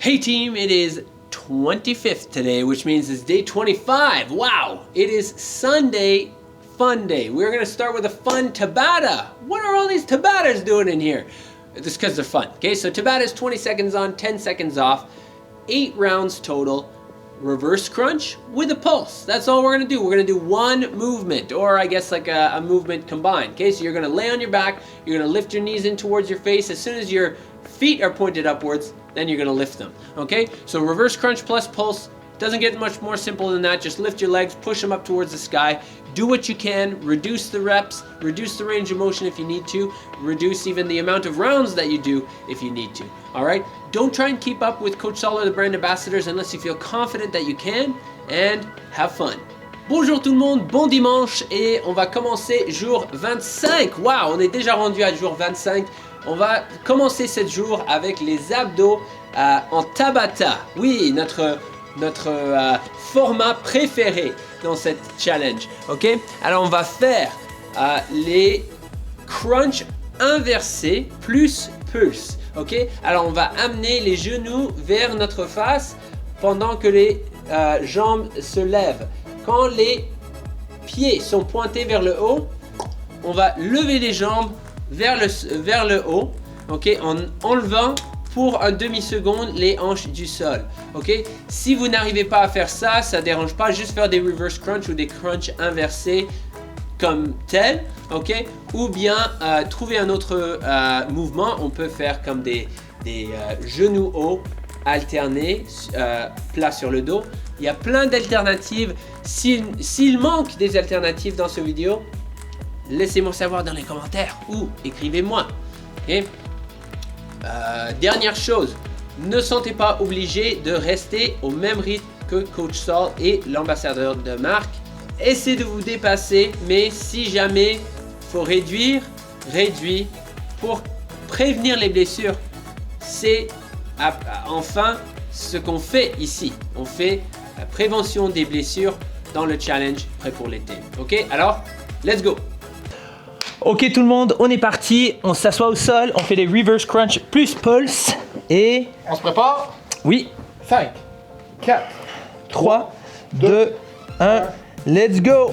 Hey team, it is 25th today, which means it's day 25. Wow, it is Sunday fun day. We're gonna start with a fun Tabata. What are all these Tabatas doing in here? Just because they're fun. Okay, so Tabata is 20 seconds on, 10 seconds off, 8 rounds total. Reverse crunch with a pulse. That's all we're gonna do. We're gonna do one movement, or I guess like a movement combined. Okay, so you're gonna lay on your back, you're gonna lift your knees in towards your face. As soon as your feet are pointed upwards, then you're gonna lift them. Okay, so reverse crunch plus pulse. Doesn't get much more simple than that. Just lift your legs, push them up towards the sky. Do what you can, reduce the reps, reduce the range of motion if you need to, reduce even the amount of rounds that you do if you need to. All right? Don't try and keep up with Coach Saul or the brand ambassadors unless you feel confident that you can, and have fun. Bonjour tout le monde, bon dimanche, et on va commencer jour 25. Waouh, on est déjà rendu à jour 25. On va commencer ce jour avec les abdos en Tabata. Oui, notre format préféré dans cette challenge. Ok, alors on va faire les crunch inversés plus pulse. Ok, alors on va amener les genoux vers notre face pendant que les jambes se lèvent. Quand les pieds sont pointés vers le haut, on va lever les jambes vers le haut, ok, en enlevant pour un demi-seconde les hanches du sol. Ok, si vous n'arrivez pas à faire ça, ça dérange pas, juste faire des reverse crunch ou des crunch inversés comme tel, ok, ou bien trouver un autre mouvement. On peut faire comme des genoux hauts alternés, plat sur le dos. Il y a plein d'alternatives. S'il manque des alternatives dans cette vidéo, laissez-moi savoir dans les commentaires ou écrivez-moi. Okay? Dernière chose, ne sentez pas obligé de rester au même rythme que Coach Saul et l'ambassadeur de marque. Essayez de vous dépasser, mais si jamais faut réduire pour prévenir les blessures. C'est enfin ce qu'on fait ici. On fait la prévention des blessures dans le challenge prêt pour l'été. Ok, alors let's go. Ok tout le monde, on est parti, on s'assoit au sol, on fait les reverse crunch plus pulse et... On se prépare? Oui. 5, 4, 3, 2, 1, let's go!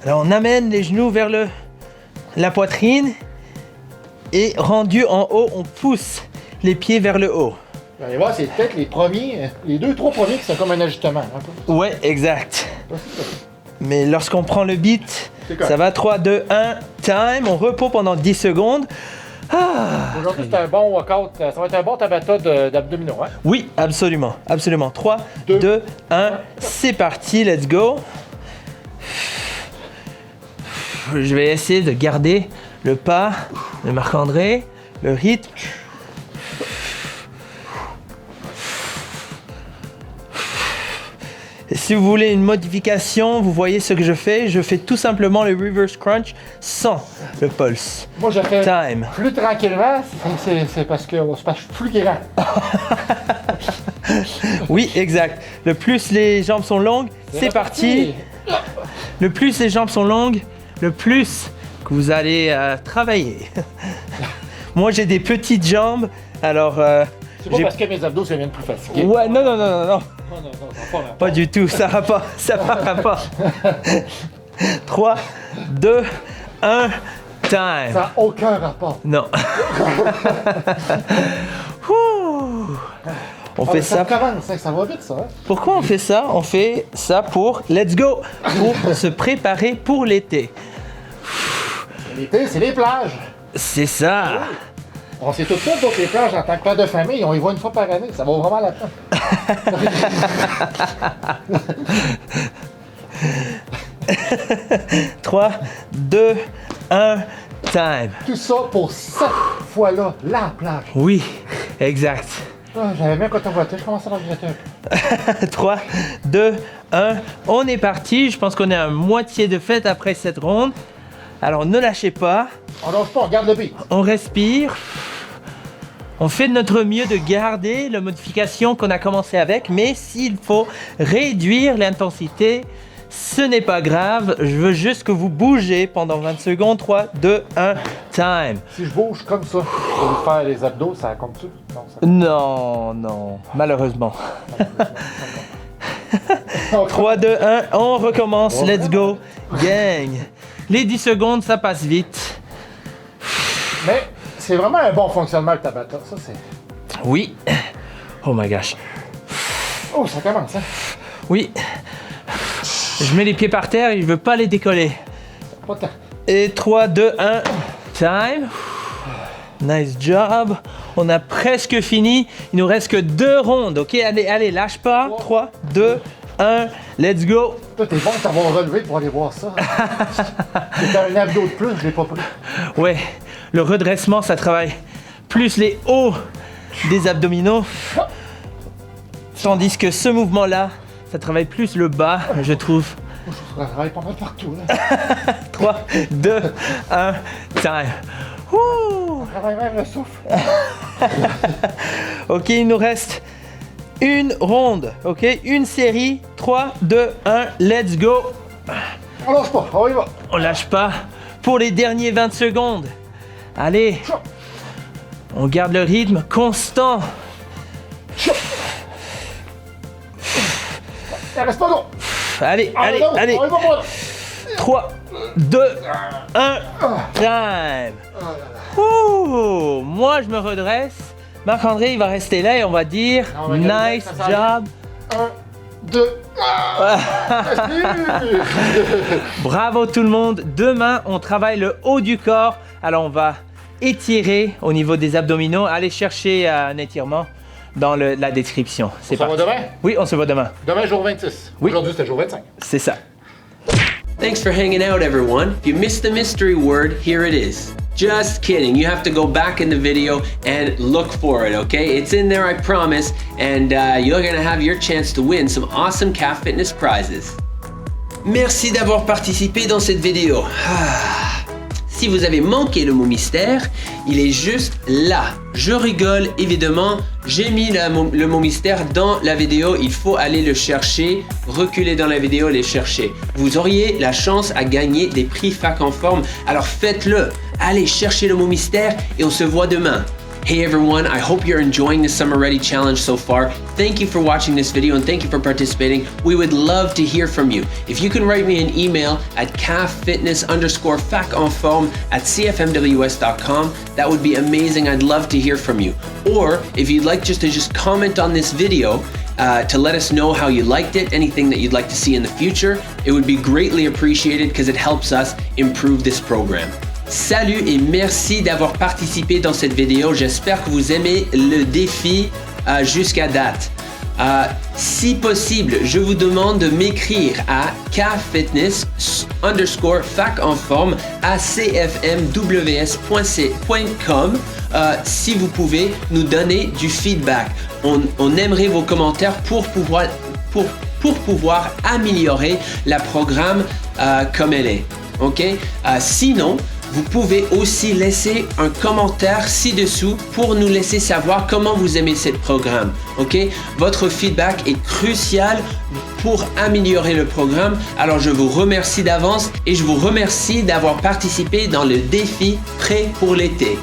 Alors on amène les genoux vers la poitrine et rendu en haut, on pousse les pieds vers le haut. Vous allez voir, c'est peut-être les 2-3 premiers qui sont comme un ajustement. Hein? Ouais, exact. Mais lorsqu'on prend le beat, ça va 3, 2, 1, time, on repos pendant 10 secondes. Aujourd'hui, c'est un bon workout, ça va être un bon Tabata d'abdominaux. Hein? Oui, absolument, absolument. 3, 2, 1, c'est parti, let's go. Je vais essayer de garder le pas de Marc-André, le rythme. Et si vous voulez une modification, vous voyez ce que je fais tout simplement le reverse crunch sans le pulse. Moi, je fais time. Plus tranquillement, c'est parce qu'on se passe plus grand. Oui, exact. Le plus les jambes sont longues, c'est parti. Le plus les jambes sont longues, le plus que vous allez travailler. Moi, j'ai des petites jambes, alors... c'est pas parce que mes abdos deviennent plus fatigués. Ouais, non. Non, Pas du tout, ça va pas. 3, 2, 1, time. Ça n'a aucun rapport. Non. On fait ça. Ça commence, ça va vite ça. Hein? Pourquoi on fait ça? On fait ça pour let's go, pour se préparer pour l'été. L'été, c'est les plages. C'est ça. Oui. On sait tout ça pour les plages en tant que père de famille, on y va une fois par année, ça vaut vraiment la peine. 3, 2, 1, time. Tout ça pour cette fois-là, la plage. Oui, exact. J'avais même quand on voiture, je commençais à regretter un peu. 3, 2, 1, on est parti. Je pense qu'on est à moitié de fête après cette ronde. Alors ne lâchez pas. On lâche pas, on garde le beat. On respire. On fait de notre mieux de garder la modification qu'on a commencé avec, mais s'il faut réduire l'intensité, ce n'est pas grave. Je veux juste que vous bougez pendant 20 secondes. 3, 2, 1, time. Si je bouge comme ça, pour lui faire les abdos, ça compte-tu? Non, ça compte. Non, non, malheureusement. 3, 2, 1, on recommence, let's go, gang. Les 10 secondes, ça passe vite. Mais c'est vraiment un bon fonctionnement le Tabata, ça c'est... Oui. Oh my gosh. Oh, ça commence, hein? Oui. Je mets les pieds par terre et je veux pas les décoller. Pas tant. Et 3, 2, 1, time. Nice job. On a presque fini. Il nous reste que 2 rondes, ok? Allez, allez, lâche pas. 3, 2, 1, let's go. Toi, t'es bon de t'avoir relevé pour aller voir ça. C'était un abdo de plus, je l'ai pas pris. Ouais, le redressement, ça travaille plus les hauts des abdominaux. Tandis que ce mouvement-là, ça travaille plus le bas, je trouve. Je travaille pas mal partout, là. 3, 2, 1, time. Ouh. Je travaille même le souffle. Ok, il nous reste une ronde, ok? Une série. 3, 2, 1, let's go. On lâche pas, on y va. On lâche pas pour les derniers 20 secondes. Allez. On garde le rythme constant. Il reste pas d'eau. Allez, allez, allez. 3, 2, 1, time. Ouh, moi je me redresse. Marc-André, il va rester là et on va dire On va regarder, nice ça job. 1, 2, Bravo tout le monde. Demain, on travaille le haut du corps. Alors on va étirer au niveau des abdominaux. Allez chercher un étirement dans la description. C'est Ça va parti. demain? Oui, on se voit demain. Demain, jour 26. Oui. Aujourd'hui, c'était jour 25. C'est ça. Thanks for hanging out, everyone. If you missed the mystery word, here it is. Just kidding. You have to go back in the video and look for it, okay? It's in there, I promise, and you're gonna have your chance to win some awesome Calf Fitness prizes. Merci d'avoir participé dans cette vidéo. Si vous avez manqué le mot mystère, il est juste là. Je rigole, évidemment. J'ai mis le mot mystère dans la vidéo. Il faut aller le chercher, reculer dans la vidéo et le chercher. Vous auriez la chance à gagner des prix Fac en forme. Alors faites-le. Allez chercher le mot mystère et on se voit demain. Hey everyone, I hope you're enjoying the Summer Ready Challenge so far. Thank you for watching this video and thank you for participating. We would love to hear from you. If you can write me an email at calffitness_faconform@cfmws.com, that would be amazing. I'd love to hear from you. Or if you'd like just to comment on this video to let us know how you liked it, anything that you'd like to see in the future, it would be greatly appreciated because it helps us improve this program. Salut et merci d'avoir participé dans cette vidéo. J'espère que vous aimez le défi jusqu'à date. Si possible, je vous demande de m'écrire à calffitness_faconform à cfmws.com si vous pouvez nous donner du feedback. On aimerait vos commentaires pour pouvoir améliorer la programme comme elle est. Ok? Sinon, vous pouvez aussi laisser un commentaire ci-dessous pour nous laisser savoir comment vous aimez ce programme. Ok? Votre feedback est crucial pour améliorer le programme. Alors je vous remercie d'avance et je vous remercie d'avoir participé dans le défi Prêt pour l'été.